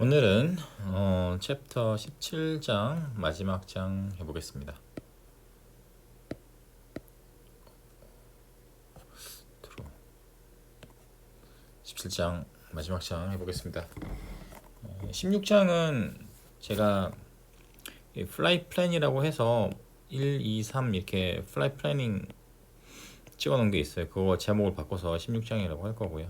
오늘은 챕터 17장 마지막 장 해보겠습니다. 17장 마지막 장 해보겠습니다. 16장은 제가 플라이 플랜이라고 해서 1, 2, 3 이렇게 플라이 플래닝 찍어놓은 게 있어요. 그거 제목을 바꿔서 16장이라고 할 거고요.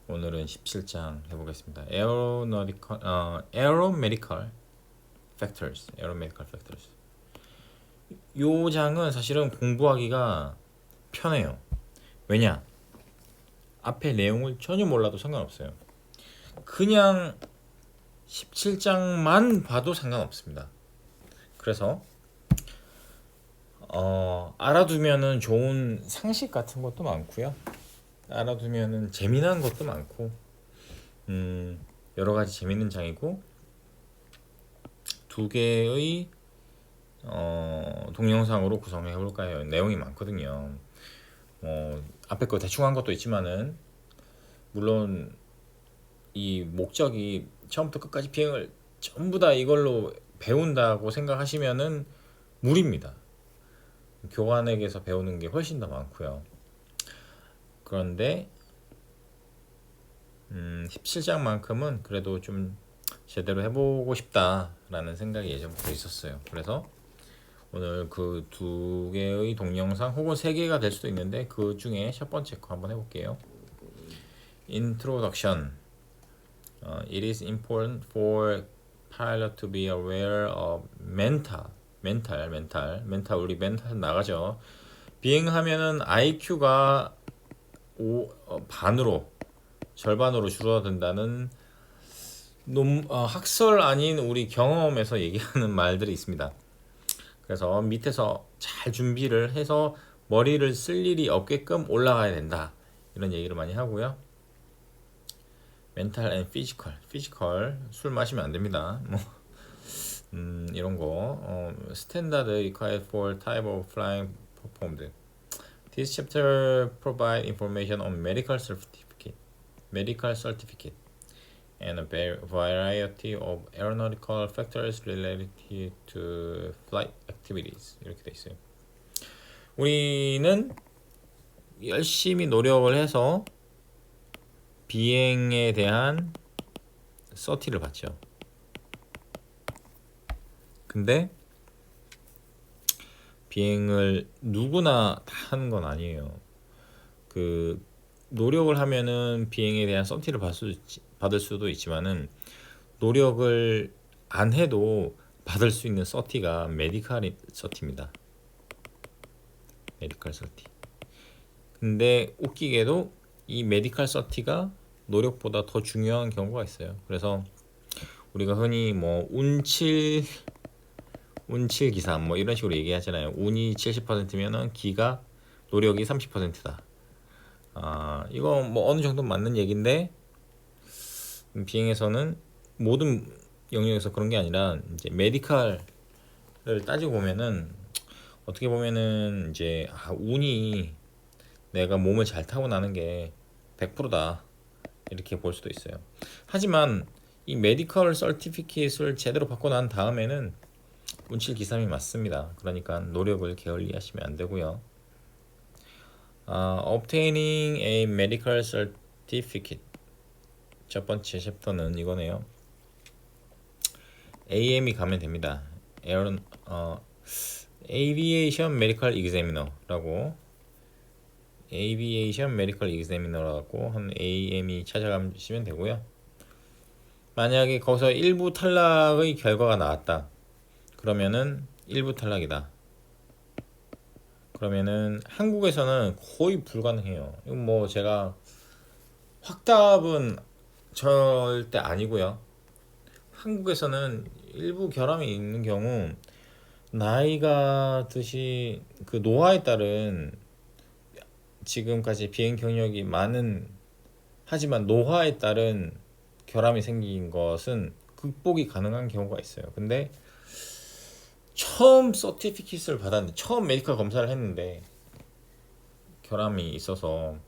오늘은 17장 해보겠습니다. Aeromedical Factors. 요 장은 사실은 공부하기가 편해요. 왜냐? 앞에 내용을 전혀 몰라도 상관없어요. 그냥 17장만 봐도 상관없습니다. 그래서 알아두면은 좋은 상식 같은 것도 많고요. 알아두면은 재미난 것도 많고 여러 가지 재밌는 장이고 두 개의 동영상으로 구성해 볼까요? 내용이 많거든요. 앞에 거 대충 한 것도 있지만은 물론 이 목적이 처음부터 끝까지 비행을 전부 다 이걸로 배운다고 생각하시면은 무리입니다. 교관에게서 배우는 게 훨씬 더 많고요. 그런데 17장만큼은 그래도 좀 제대로 해보고 싶다라는 생각이 예전부터 있었어요. 그래서 오늘 그 두 개의 동영상 혹은 세 개가 될 수도 있는데 그 중에 첫 번째 거 한번 해볼게요. Introduction. It is important for pilot to be aware of mental. 우리 멘탈 나가죠. 비행하면은 IQ가 절반으로 줄어든다는 학설 아닌 우리 경험에서 얘기하는 말들이 있습니다. 그래서 밑에서 잘 준비를 해서 머리를 쓸 일이 없게끔 올라가야 된다. 이런 얘기를 많이 하고요. 멘탈 앤 피지컬 술 마시면 안 됩니다. 이런 거 스탠다드 required for type of flying performed. This chapter provide information on medical certificate and a variety of aeronautical factors related to flight activities. 이렇게 돼 있어요. 우리는 열심히 노력을 해서 비행에 대한 서티를 받죠. 근데 비행을 누구나 다 하는 건 아니에요. 그 노력을 하면은 비행에 대한 서티를 받을 수도 있지만은 노력을 안 해도 받을 수 있는 서티가 메디컬 서티입니다. 메디컬 서티. 근데 웃기게도 이 메디컬 서티가 노력보다 더 중요한 경우가 있어요. 그래서 우리가 흔히 운칠 기사 이런 식으로 얘기하잖아요. 운이 70%면은 기가 노력이 30%다. 이거 어느 정도 맞는 얘기인데 비행에서는 모든 영역에서 그런 게 아니라 이제 메디컬을 따지고 보면은 어떻게 보면은 이제 운이 내가 몸을 잘 타고 나는 게 100%다 이렇게 볼 수도 있어요. 하지만 이 메디컬 서티피케이트를 제대로 받고 난 다음에는 운칠 기삼이 맞습니다. 그러니까 노력을 게을리하시면 안 되고요. Obtaining a medical certificate. 첫 번째 챕터는 이거네요. AM이 가면 됩니다. Aviation Medical Examiner라고 Aviation Medical Examiner라고 한 AM이 찾아가시면 되고요. 만약에 거기서 일부 탈락의 결과가 나왔다. 그러면은 일부 탈락이다. 그러면은 한국에서는 거의 불가능해요. 이건 제가 확답은 절대 아니고요. 한국에서는 일부 결함이 있는 경우 나이가 드시 그 노화에 따른 지금까지 비행 경력이 많은 하지만 노화에 따른 결함이 생긴 것은 극복이 가능한 경우가 있어요. 근데 처음 서티피킷을 받았는데 처음 메디컬 검사를 했는데 결함이 있어서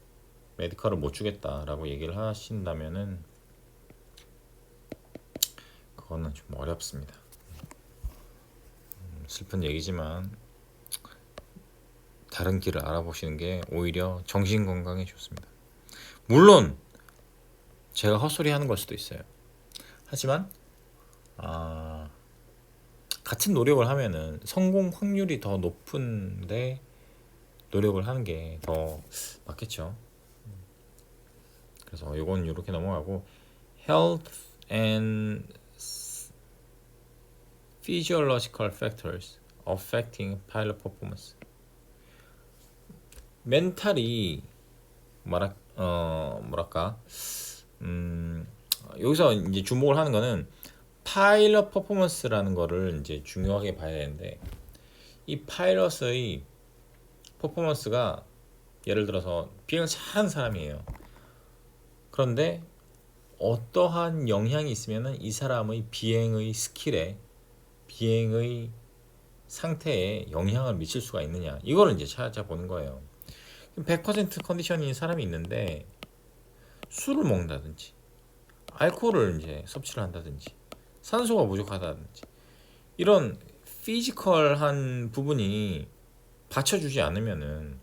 메디컬을 못 주겠다라고 얘기를 하신다면은 그거는 좀 어렵습니다. 슬픈 얘기지만 다른 길을 알아보시는 게 오히려 정신 건강에 좋습니다. 물론 제가 헛소리 하는 걸 수도 있어요. 하지만 같은 노력을 하면은 성공 확률이 더 높은데 노력을 하는 게 더 맞겠죠. 그래서 이건 이렇게 넘어가고 health and physiological factors affecting pilot performance. 멘탈이 뭐랄까 여기서 이제 주목을 하는 거는 파일럿 퍼포먼스라는 거를 이제 중요하게 봐야 되는데, 이 파일럿의 퍼포먼스가 예를 들어서 비행을 잘하는 사람이에요. 그런데 어떠한 영향이 있으면은 이 사람의 비행의 스킬에, 비행의 상태에 영향을 미칠 수가 있느냐, 이거를 이제 찾아보는 거예요. 100% 컨디션인 사람이 있는데 술을 먹는다든지 알코올을 이제 섭취를 한다든지 산소가 부족하다든지 이런 피지컬한 부분이 받쳐주지 않으면은,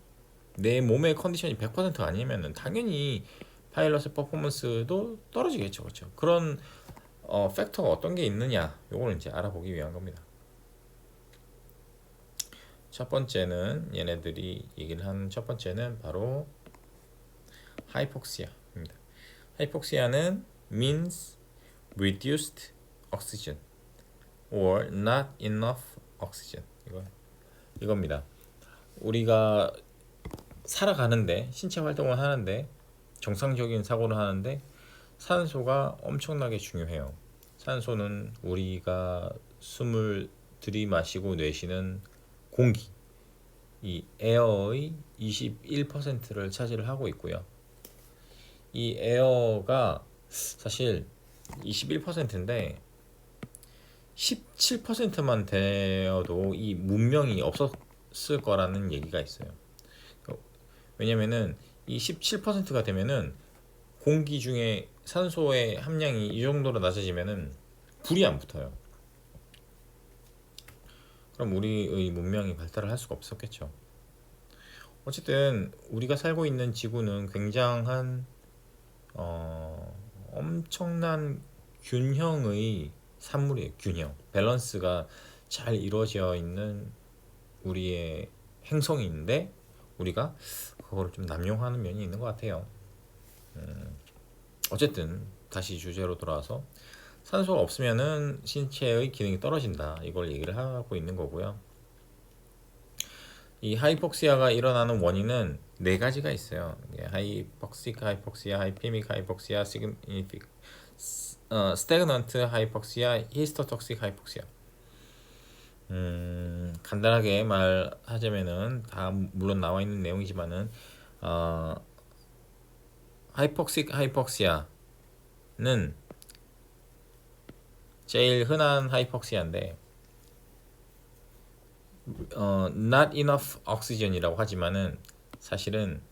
내 몸의 컨디션이 100%가 아니면은 당연히 파일럿의 퍼포먼스도 떨어지겠죠. 그렇죠? 그런 팩터가 어떤 게 있느냐, 요걸 이제 알아보기 위한 겁니다. 첫 번째는, 얘네들이 얘기를 하는 첫 번째는 바로 하이폭시아입니다. 하이폭시아는 means reduced oxygen or not enough oxygen, 이겁니다. 우리가 살아가는데, 신체 활동을 하는데, 정상적인 사고를 하는데 산소가 엄청나게 중요해요. 산소는 우리가 숨을 들이마시고 내쉬는 공기, 이 에어의 21%를 차지를 하고 있고요. 이 에어가 사실 21%인데 17%만 되어도 이 문명이 없었을 거라는 얘기가 있어요. 왜냐면은 이 17%가 되면은 공기 중에 산소의 함량이 이 정도로 낮아지면은 불이 안 붙어요. 그럼 우리의 문명이 발달을 할 수가 없었겠죠. 어쨌든 우리가 살고 있는 지구는 굉장한 엄청난 균형의 산물이에요. 균형, 밸런스가 잘 이루어져 있는 우리의 행성인데 우리가 그거를 좀 남용하는 면이 있는 것 같아요. 어쨌든 다시 주제로 돌아와서 산소가 없으면은 신체의 기능이 떨어진다, 이걸 얘기를 하고 있는 거고요. 이 하이폭시아가 일어나는 원인은 네 가지가 있어요. 하이폭식 하이폭시아, 하이피믹 하이폭시아, 스태그넌트 하이폭시아, 히스토톡식 하이폭시아. 간단하게 말하자면은 다 물론 나와 있는 내용이지만은 하이폭식 하이폭시아는 제일 흔한 하이폭시아인데 not enough oxygen이라고 하지만은 사실은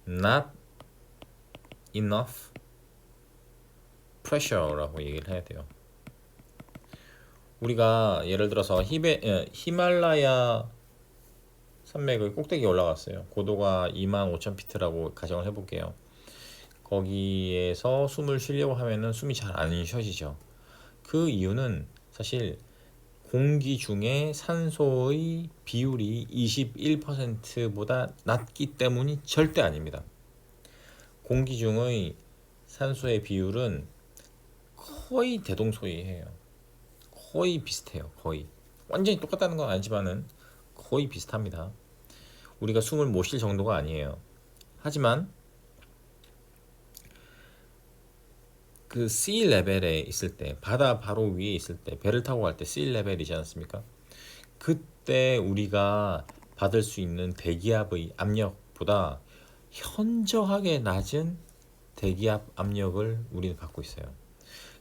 not enough pressure라고 얘기를 해야 돼요. 우리가 예를 들어서 히말라야 산맥의 꼭대기에 올라갔어요. 고도가 25,000피트라고 가정을 해볼게요. 거기에서 숨을 쉬려고 하면은 숨이 잘 안 쉬어지죠. 그 이유는 사실 공기 중에 산소의 비율이 21%보다 낮기 때문이 절대 아닙니다. 공기 중의 산소의 비율은 거의 대동소이해요. 거의 비슷해요. 거의 완전히 똑같다는 건 아니지만은 거의 비슷합니다. 우리가 숨을 못 쉴 정도가 아니에요. 하지만 그 sea 레벨에 있을 때, 바다 바로 위에 있을 때, 배를 타고 갈 때 sea 레벨이지 않습니까? 그때 우리가 받을 수 있는 대기압의 압력보다 현저하게 낮은 대기압 압력을 우리는 받고 있어요.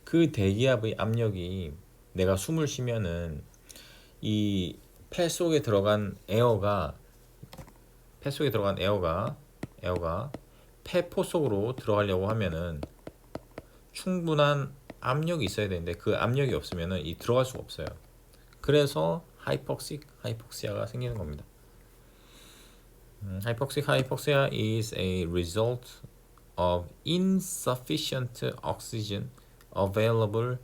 그 대기압의 압력이, 내가 숨을 쉬면은 이 폐 속에 들어간 에어가 폐포 속으로 들어가려고 하면은 충분한 압력이 있어야 되는데 그 압력이 없으면은 이 들어갈 수가 없어요. 그래서 하이폭시아가 생기는 겁니다. Hypoxia is a result of insufficient oxygen available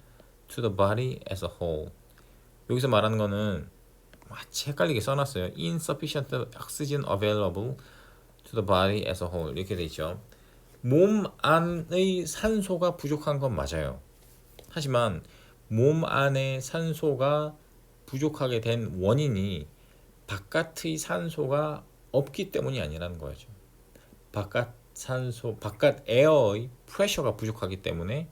to the body as a whole. 여기서 말하는 거는 마치 헷갈리게 써놨어요. Insufficient oxygen available to the body as a whole 이렇게 돼 있죠. 몸 안의 산소가 부족한 건 맞아요. 하지만 몸 안에 산소가 부족하게 된 원인이 바깥의 산소가 없기 때문이 아니라는 거죠. 바깥 에어의 프레셔가 부족하기 때문에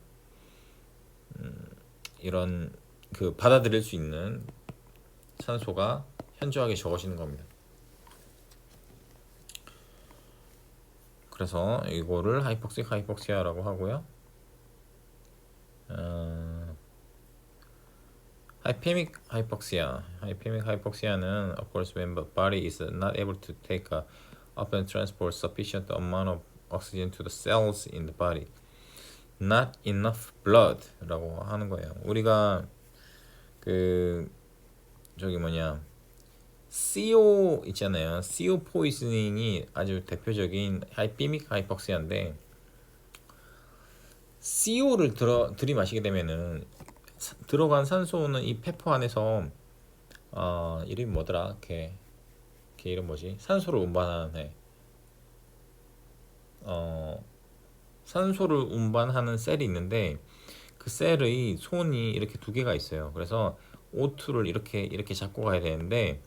이런 그 받아들일 수 있는 산소가 현저하게 적어지는 겁니다. 그래서 이거를 하이폭시아라고 하고요. Hypemic hypoxia는 of course when the body is not able to take up and transport sufficient amount of oxygen to the cells in the body. Not enough blood라고 하는 거예요. 우리가 그 저기 뭐냐 CO 있잖아요. CO 포이즈닝이 아주 대표적인 하이피믹 하이폭시아인데 CO를 들이마시게 되면은 들어간 산소는 이 페퍼 안에서 이름이 뭐더라? 걔 이름 뭐지? 산소를 운반하는 애. 산소를 운반하는 셀이 있는데 그 셀의 손이 이렇게 두 개가 있어요. 그래서 O2를 이렇게 잡고 가야 되는데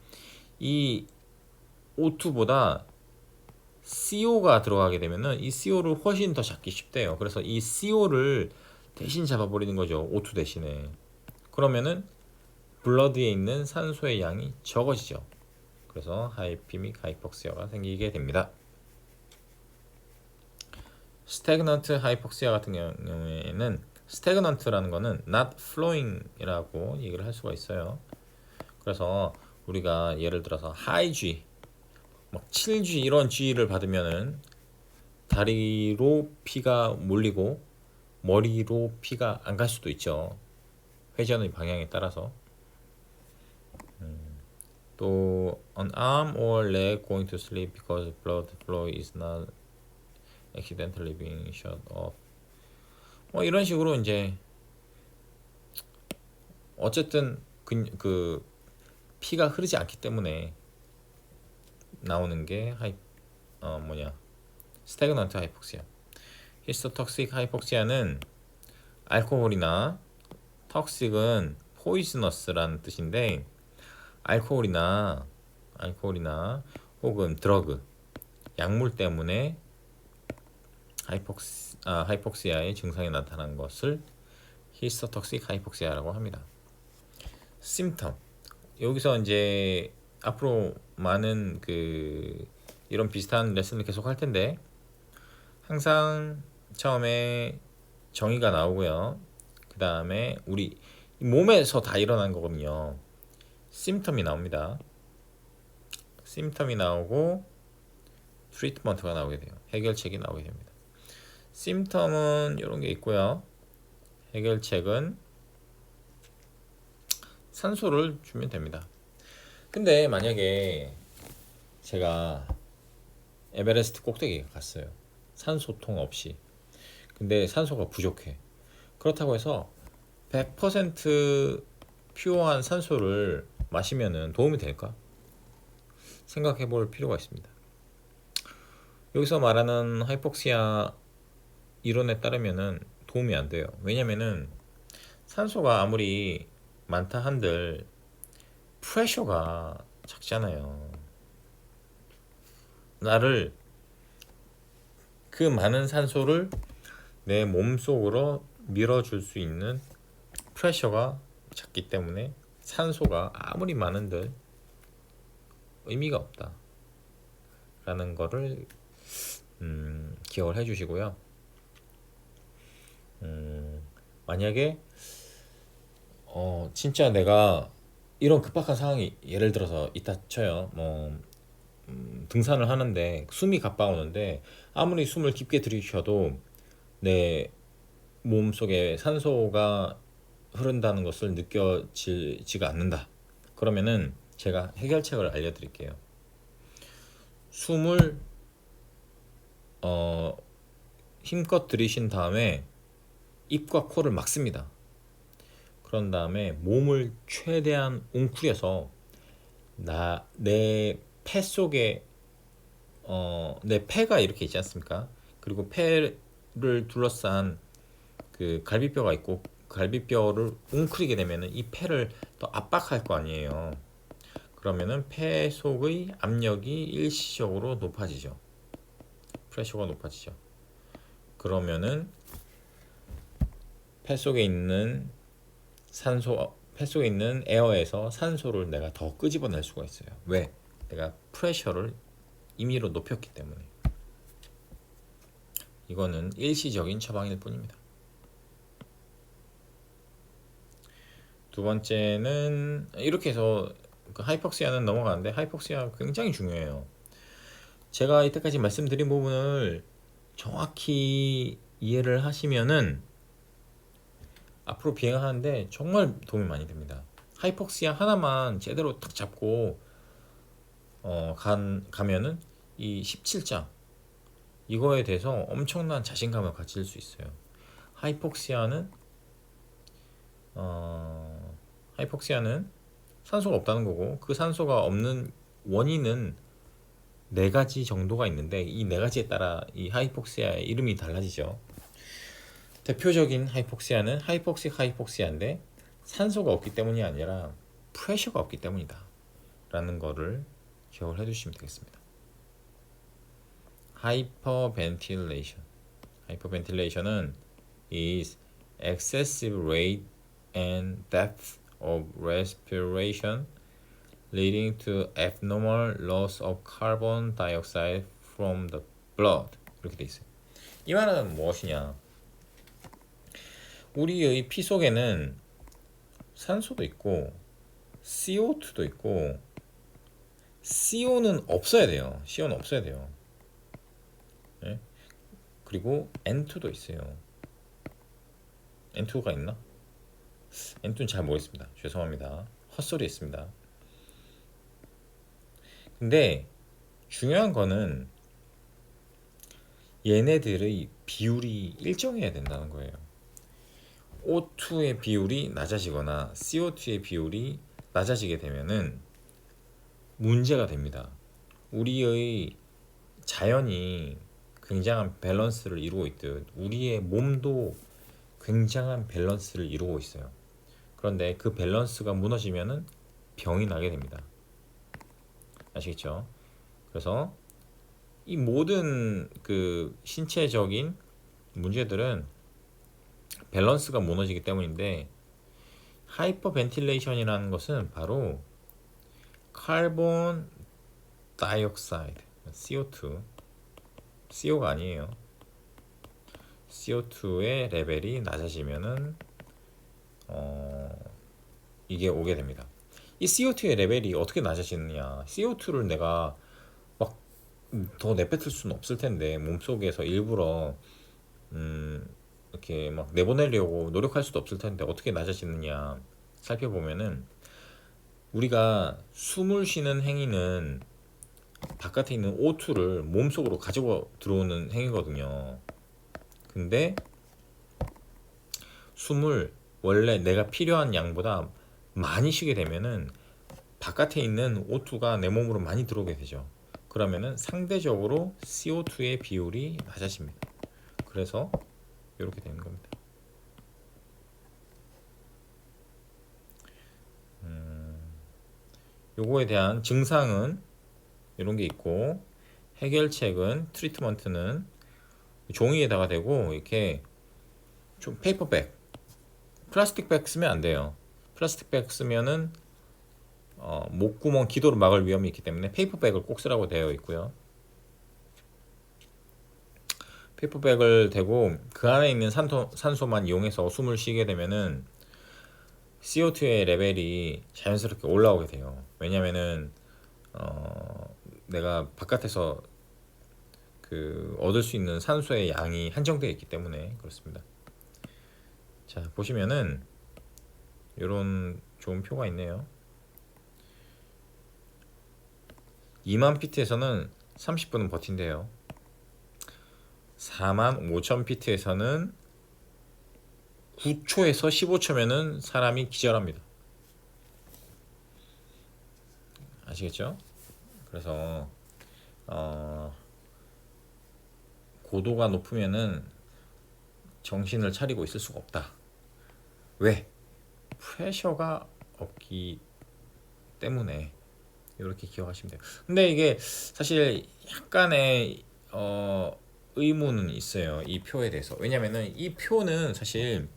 이 O2보다 CO가 들어가게 되면은 이 CO를 훨씬 더 잡기 쉽대요. 그래서 이 CO를 대신 잡아버리는 거죠. O2 대신에. 그러면은 블러드에 있는 산소의 양이 적어지죠. 그래서 하이피믹 하이폭시아가 생기게 됩니다. 스태그넌트 하이폭시아 같은 경우에는 스태그넌트라는 거는 not flowing이라고 얘기를 할 수가 있어요. 그래서 우리가 예를 들어서 하이 G, 막 7G 이런 G를 받으면은 다리로 피가 몰리고 머리로 피가 안 갈 수도 있죠. 회전의 방향에 따라서. 또 an arm or leg going to sleep because blood flow is not accidentally being shut off. 뭐 이런 식으로 이제 어쨌든 그 피가 흐르지 않기 때문에 나오는 게 스태그넌트 하이폭시아. 히스토톡식 하이폭시아는 알코올이나 톡식은 포이즈너스라는 뜻인데 알코올이나 혹은 드러그 약물 때문에 하이폭시아의 증상이 나타난 것을 히스토톡식 하이폭시아라고 합니다. 심텀 여기서 이제 앞으로 많은 이런 비슷한 레슨을 계속 할 텐데 항상 처음에 정의가 나오고요. 그 다음에 우리 몸에서 다 일어난 거거든요. 심텀이 나옵니다. 심텀이 나오고 트리트먼트가 나오게 돼요. 해결책이 나오게 됩니다. 심텀은 이런 게 있고요. 해결책은 산소를 주면 됩니다. 근데 만약에 제가 에베레스트 꼭대기에 갔어요. 산소통 없이. 근데 산소가 부족해. 그렇다고 해서 100% 퓨어한 산소를 마시면은 도움이 될까? 생각해 볼 필요가 있습니다. 여기서 말하는 하이폭시아 이론에 따르면은 도움이 안 돼요. 왜냐면은 산소가 아무리 많다 한들 프레셔가 작잖아요. 나를 그 많은 산소를 내 몸속으로 밀어줄 수 있는 프레셔가 작기 때문에 산소가 아무리 많은들 의미가 없다 라는 거를 기억을 해 주시고요. 만약에 진짜 내가 이런 급박한 상황이 예를 들어서 있다 쳐요. 등산을 하는데 숨이 가빠오는데 아무리 숨을 깊게 들이쉬어도 내 몸속에 산소가 흐른다는 것을 느껴지지가 않는다. 그러면은 제가 해결책을 알려드릴게요. 숨을 힘껏 들이신 다음에 입과 코를 막습니다. 그런 다음에 몸을 최대한 웅크려서 내 폐 속에 내 폐가 이렇게 있지 않습니까? 그리고 폐를 둘러싼 그 갈비뼈가 있고 갈비뼈를 웅크리게 되면은 이 폐를 더 압박할 거 아니에요. 그러면은 폐 속의 압력이 일시적으로 높아지죠. 프레셔가 높아지죠. 그러면은 폐 속에 있는 폐 속에 있는 에어에서 산소를 내가 더 끄집어낼 수가 있어요. 왜? 내가 프레셔를 임의로 높였기 때문에. 이거는 일시적인 처방일 뿐입니다. 두 번째는 이렇게 해서 그 하이폭시아는 넘어가는데 하이폭시아 굉장히 중요해요. 제가 이때까지 말씀드린 부분을 정확히 이해를 하시면은 앞으로 비행하는데 정말 도움이 많이 됩니다. 하이폭시아 하나만 제대로 딱 잡고 가면은 이 17장 이거에 대해서 엄청난 자신감을 가질 수 있어요. 하이폭시아는 하이폭시아는 산소가 없다는 거고 그 산소가 없는 원인은 네 가지 정도가 있는데 이 네 가지에 따라 이 하이폭시아의 이름이 달라지죠. 대표적인 하이폭시아는 하이폭식 하이폭시아인데 산소가 없기 때문이 아니라 프레셔가 없기 때문이다 라는 거를 기억을 해주시면 되겠습니다. 하이퍼벤틸레이션 하이퍼벤틸레이션은 is excessive rate and depth of respiration leading to abnormal loss of carbon dioxide from the blood 이렇게 돼 있어요. 이 말은 무엇이냐? 우리의 피 속에는 산소도 있고 CO2도 있고 CO는 없어야 돼요. CO는 없어야 돼요. 네? 그리고 N2도 있어요. N2가 있나? N2는 잘 모르겠습니다. 죄송합니다. 헛소리 했습니다. 근데 중요한 거는 얘네들의 비율이 일정해야 된다는 거예요. O2의 비율이 낮아지거나 CO2의 비율이 낮아지게 되면은 문제가 됩니다. 우리의 자연이 굉장한 밸런스를 이루고 있듯 우리의 몸도 굉장한 밸런스를 이루고 있어요. 그런데 그 밸런스가 무너지면은 병이 나게 됩니다. 아시겠죠? 그래서 이 모든 그 신체적인 문제들은 밸런스가 무너지기 때문인데 하이퍼벤틸레이션이라는 것은 바로 카본 다이옥사이드 CO가 아니에요. CO2의 레벨이 낮아지면은 이게 오게 됩니다. 이 CO2의 레벨이 어떻게 낮아지느냐? CO2를 내가 막 더 내뱉을 수는 없을 텐데 몸속에서 일부러 이렇게 막 내보내려고 노력할 수도 없을 텐데 어떻게 낮아지느냐 살펴보면은 우리가 숨을 쉬는 행위는 바깥에 있는 O2를 몸속으로 가지고 들어오는 행위거든요. 근데 숨을 원래 내가 필요한 양보다 많이 쉬게 되면은 바깥에 있는 O2가 내 몸으로 많이 들어오게 되죠. 그러면은 상대적으로 CO2의 비율이 낮아집니다. 그래서 이렇게 되는 겁니다. 요거에 대한 증상은 이런 게 있고 해결책은 트리트먼트는 종이에다가 대고 이렇게 좀 페이퍼백 플라스틱 백 쓰면 안 돼요. 플라스틱 백 쓰면은 목구멍 기도를 막을 위험이 있기 때문에 페이퍼백을 꼭 쓰라고 되어 있고요. 페이퍼백을 대고 그 안에 있는 산소만 이용해서 숨을 쉬게 되면은 CO2의 레벨이 자연스럽게 올라오게 돼요. 왜냐면은 내가 바깥에서 그 얻을 수 있는 산소의 양이 한정되어 있기 때문에 그렇습니다. 자, 보시면은 이런 좋은 표가 있네요. 2만 피트에서는 30분은 버틴대요. 4만 5천 피트에서는 9초에서 15초면은 사람이 기절합니다. 아시겠죠? 그래서 고도가 높으면은 정신을 차리고 있을 수가 없다. 왜? 프레셔가 없기 때문에. 이렇게 기억하시면 돼요. 근데 이게 사실 약간의 의문은 있어요. 이 표에 대해서. 왜냐면은 이 표는 사실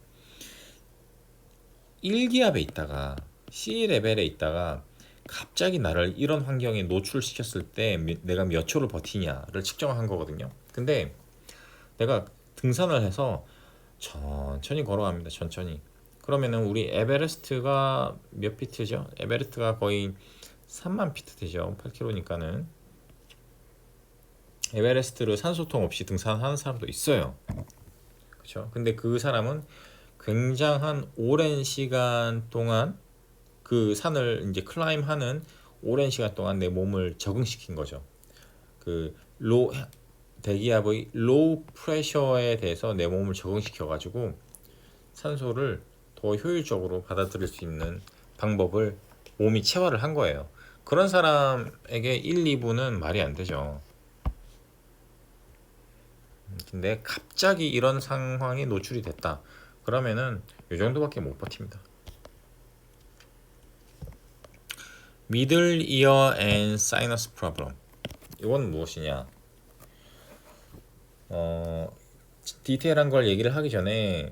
1기압에 있다가 C 레벨에 있다가 갑자기 나를 이런 환경에 노출시켰을 때 내가 몇 초를 버티냐를 측정한 거거든요. 근데 내가 등산을 해서 천천히 걸어갑니다. 천천히. 그러면은 우리 에베레스트가 몇 피트죠? 에베레스트가 거의 3만 피트 되죠. 8km니까는. 에베레스트를 산소통 없이 등산하는 사람도 있어요. 그렇죠? 근데 그 사람은 굉장한 오랜 시간 동안 그 산을 이제 클라임하는 오랜 시간 동안 내 몸을 적응시킨 거죠. 그 대기압의 로우 프레셔에 대해서 내 몸을 적응시켜 가지고 산소를 더 효율적으로 받아들일 수 있는 방법을 몸이 체화를 한 거예요. 그런 사람에게 1, 2분은 말이 안 되죠. 근데 갑자기 이런 상황에 노출이 됐다. 그러면은 이 정도밖에 못 버팁니다. Middle ear and sinus problem. 이건 무엇이냐? 디테일한 걸 얘기를 하기 전에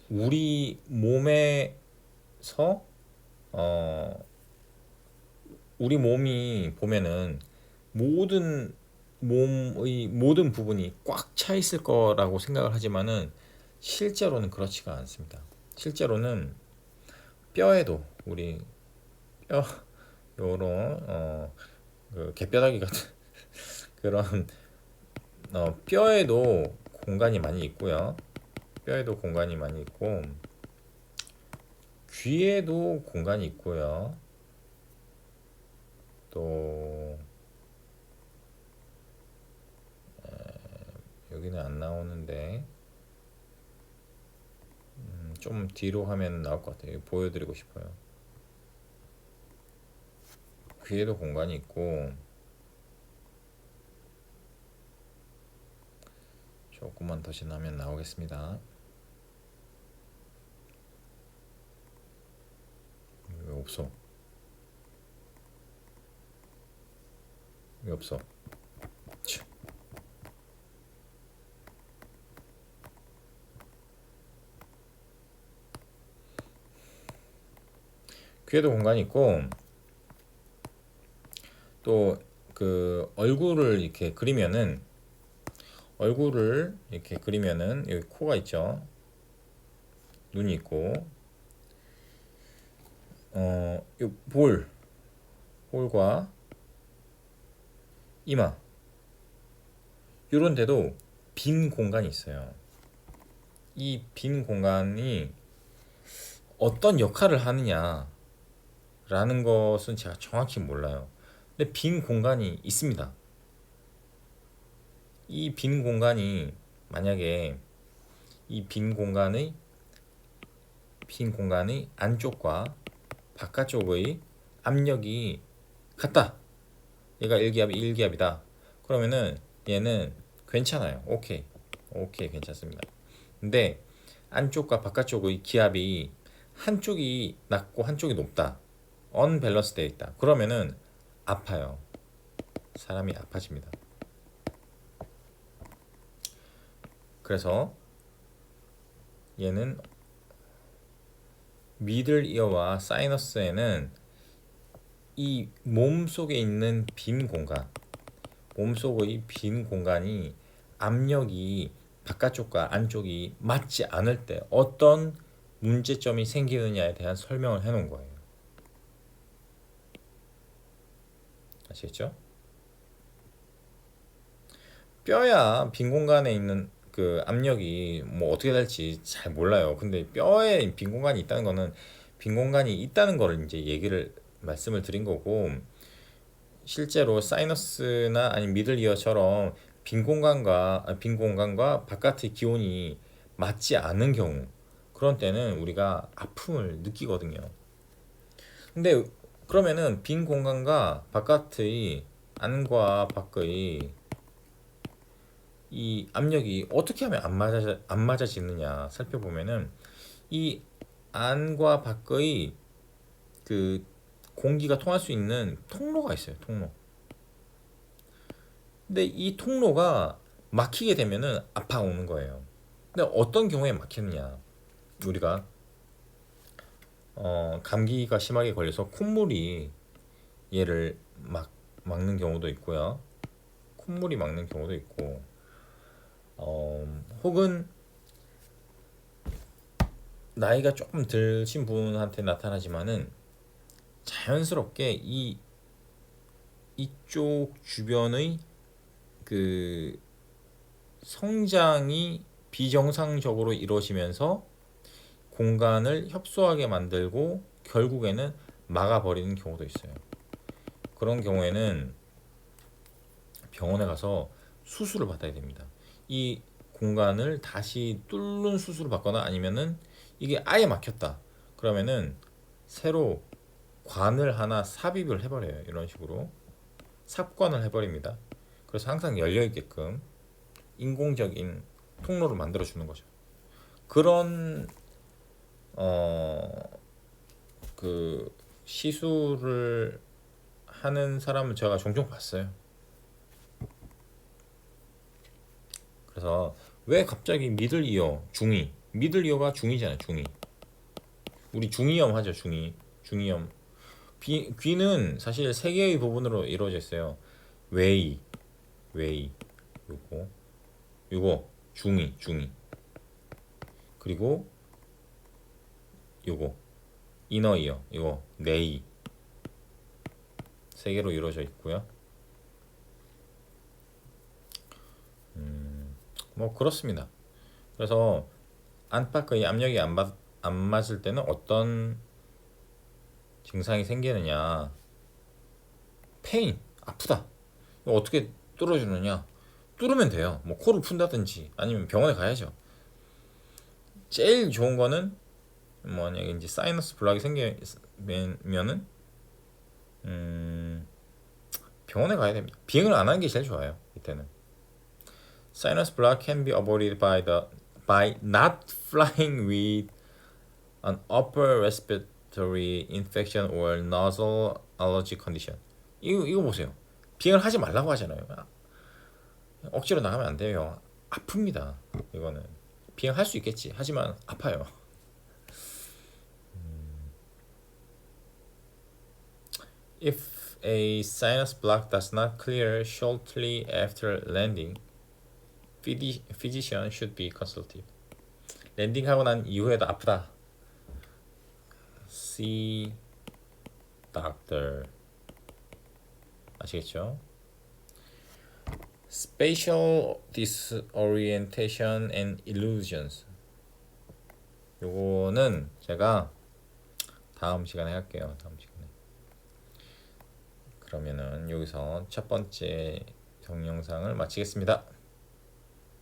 우리 몸에서 어, 우리 몸이 보면은 모든 몸의 모든 부분이 꽉 차 있을 거라고 생각을 하지만은 실제로는 그렇지가 않습니다. 실제로는 뼈에도 우리 뼈 요런 그 개뼈다귀 같은 그런 뼈에도 공간이 많이 있고요. 뼈에도 공간이 많이 있고 귀에도 공간이 있고요. 또 여기는 안 나오는데 좀 뒤로 하면 나올 것 같아요. 보여드리고 싶어요. 귀에도 공간이 있고 조금만 더 지나면 나오겠습니다. 왜 없어? 왜 없어? 치. 귀에도 공간이 있고 또 그 얼굴을 이렇게 그리면은 여기 코가 있죠. 눈이 있고 이 볼과 이마 이런 데도 빈 공간이 있어요. 이 빈 공간이 어떤 역할을 하느냐라는 것은 제가 정확히 몰라요. 근데 빈 공간이 있습니다. 이 빈 공간이 만약에 이 빈 공간의 안쪽과 바깥쪽의 압력이 같다. 얘가 1기압이 1기압이다. 그러면은 얘는 괜찮아요. 오케이 괜찮습니다. 근데 안쪽과 바깥쪽의 기압이 한쪽이 낮고 한쪽이 높다. 언밸런스 되어 있다. 그러면은 아파요. 사람이 아파집니다. 그래서 얘는 미들 이어와 사이너스에는 이 몸속에 있는 빈 공간, 몸속의 빈 공간이 압력이 바깥쪽과 안쪽이 맞지 않을 때 어떤 문제점이 생기느냐에 대한 설명을 해놓은 거예요. 아시겠죠? 뼈야 빈 공간에 있는 그 압력이 뭐 어떻게 될지 잘 몰라요. 근데 뼈에 빈 공간이 있다는 거는 빈 공간이 있다는 거를 이제 얘기를 말씀을 드린 거고, 실제로 사이너스나 아니면 미들이어처럼 빈 공간과 바깥의 기온이 맞지 않은 경우, 그런 때는 우리가 아픔을 느끼거든요. 근데 그러면은 빈 공간과 바깥의 안과 밖의 이 압력이 어떻게 하면 안 맞아지느냐 살펴보면은, 이 안과 밖의 그 공기가 통할 수 있는 통로가 있어요. 통로. 근데 이 통로가 막히게 되면은 아파오는 거예요. 근데 어떤 경우에 막히느냐? 우리가 감기가 심하게 걸려서 콧물이 얘를 막는 경우도 있고요. 콧물이 막는 경우도 있고, 혹은 나이가 조금 드신 분한테 나타나지만은 자연스럽게 이쪽 주변의 그 성장이 비정상적으로 이루어지면서 공간을 협소하게 만들고 결국에는 막아버리는 경우도 있어요. 그런 경우에는 병원에 가서 수술을 받아야 됩니다. 이 공간을 다시 뚫는 수술을 받거나, 아니면은 이게 아예 막혔다 그러면은 새로 관을 하나 삽입을 해버려요. 이런 식으로 삽관을 해버립니다. 그래서 항상 열려 있게끔 인공적인 통로를 만들어 주는 거죠. 그런 그 시술을 하는 사람은 제가 종종 봤어요. 그래서 왜 갑자기 미들 이어가 중이잖아요. 중이. 우리 중이염 하죠. 중이염. 귀는 사실 세 개의 부분으로 이루어져 있어요. 외이, 외이, 요거, 요거, 중이. 그리고 요거, 이너이어, 이거, 내이. 세 개로 이루어져 있고요. 뭐 그렇습니다. 그래서 안팎의 압력이 안 맞을 때는 어떤 증상이 생기느냐? 페인, 아프다. 이거 어떻게 뚫어주느냐? 뚫으면 돼요. 뭐 코를 푼다든지 아니면 병원에 가야죠. 제일 좋은 거는 만약에 이제 사이너스 블락이 생기면은 병원에 가야 됩니다. 비행을 안 하는 게 제일 좋아요. 이때는 sinus block can be avoided by not flying with an upper respiratory infection or nasal allergy condition. 이거 보세요. 비행을 하지 말라고 하잖아요. 억지로 나가면 안 돼요. 아픕니다. 이거는 비행할 수 있겠지. 하지만 아파요. If a sinus block does not clear shortly after landing, physician should be consulted. 랜딩하고 난 이후에도 아프다. See doctor. 아시겠죠? Spatial disorientation and illusions. 요거는 제가 다음 시간에 할게요. 다음 시간에. 그러면은 여기서 첫 번째 동영상을 마치겠습니다.